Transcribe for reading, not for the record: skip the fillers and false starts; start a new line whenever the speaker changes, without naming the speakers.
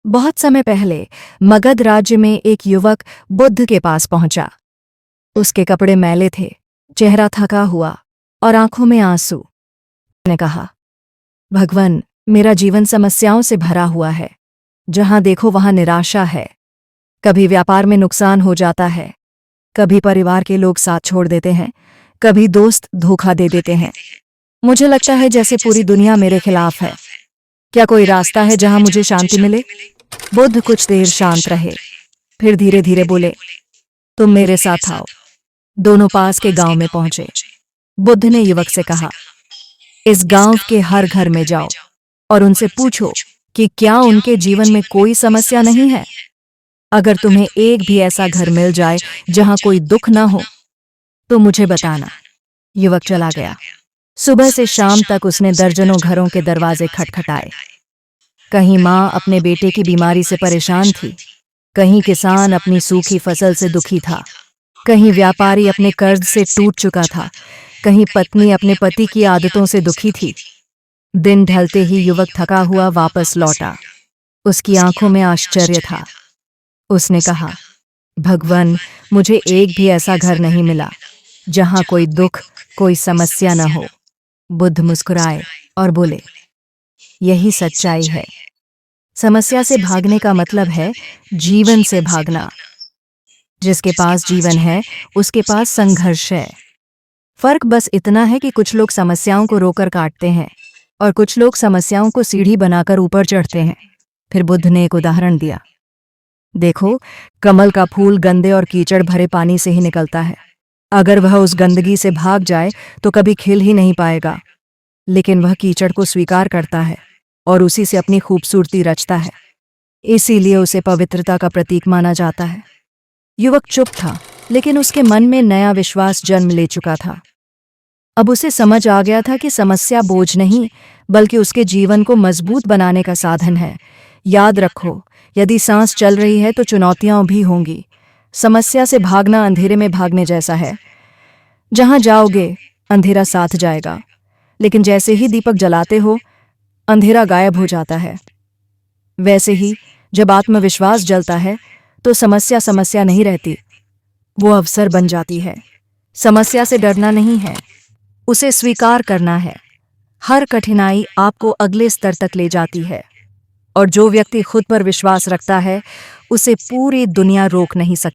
बहुत समय पहले मगध राज्य में एक युवक बुद्ध के पास पहुंचा। उसके कपड़े मैले थे, चेहरा थका हुआ और आंखों में आंसू। उसने कहा, भगवान, मेरा जीवन समस्याओं से भरा हुआ है। जहां देखो वहां निराशा है। कभी व्यापार में नुकसान हो जाता है, कभी परिवार के लोग साथ छोड़ देते हैं, कभी दोस्त धोखा दे देते हैं। मुझे लगता है जैसे पूरी दुनिया मेरे खिलाफ है। क्या कोई रास्ता है जहां मुझे शांति मिले? बुद्ध कुछ देर शांत रहे, फिर धीरे धीरे बोले, तुम मेरे साथ आओ। दोनों पास के गांव में पहुंचे। बुद्ध ने युवक से कहा, इस गांव के हर घर में जाओ और उनसे पूछो कि क्या उनके जीवन में कोई समस्या नहीं है। अगर तुम्हें एक भी ऐसा घर मिल जाए जहां कोई दुख ना हो तो मुझे बताना। युवक चला गया। सुबह से शाम तक उसने दर्जनों घरों के दरवाजे खटखटाए। कहीं माँ अपने बेटे की बीमारी से परेशान थी, कहीं किसान अपनी सूखी फसल से दुखी था, कहीं व्यापारी अपने कर्ज से टूट चुका था, कहीं पत्नी अपने पति की आदतों से दुखी थी। दिन ढलते ही युवक थका हुआ वापस लौटा। उसकी आंखों में आश्चर्य था। उसने कहा, भगवान, मुझे एक भी ऐसा घर नहीं मिला जहां कोई दुख, कोई समस्या न हो। बुद्ध मुस्कुराए और बोले, यही सच्चाई है। समस्या से भागने का मतलब है जीवन से भागना। जिसके पास जीवन है उसके पास संघर्ष है। फर्क बस इतना है कि कुछ लोग समस्याओं को रोकर काटते हैं और कुछ लोग समस्याओं को सीढ़ी बनाकर ऊपर चढ़ते हैं। फिर बुद्ध ने एक उदाहरण दिया। देखो, कमल का फूल गंदे और कीचड़ भरे पानी से ही निकलता है। अगर वह उस गंदगी से भाग जाए तो कभी खिल ही नहीं पाएगा, लेकिन वह कीचड़ को स्वीकार करता है और उसी से अपनी खूबसूरती रचता है। इसीलिए उसे पवित्रता का प्रतीक माना जाता है। युवक चुप था, लेकिन उसके मन में नया विश्वास जन्म ले चुका था। अब उसे समझ आ गया था कि समस्या बोझ नहीं, बल्कि उसके जीवन को मजबूत बनाने का साधन है। याद रखो, यदि सांस चल रही है तो चुनौतियां भी होंगी। समस्या से भागना अंधेरे में भागने जैसा है। जहां जाओगे अंधेरा साथ जाएगा, लेकिन जैसे ही दीपक जलाते हो अंधेरा गायब हो जाता है। वैसे ही जब आत्मविश्वास जलता है तो समस्या समस्या नहीं रहती, वो अवसर बन जाती है। समस्या से डरना नहीं है, उसे स्वीकार करना है। हर कठिनाई आपको अगले स्तर तक ले जाती है, और जो व्यक्ति खुद पर विश्वास रखता है उसे पूरी दुनिया रोक नहीं सकती।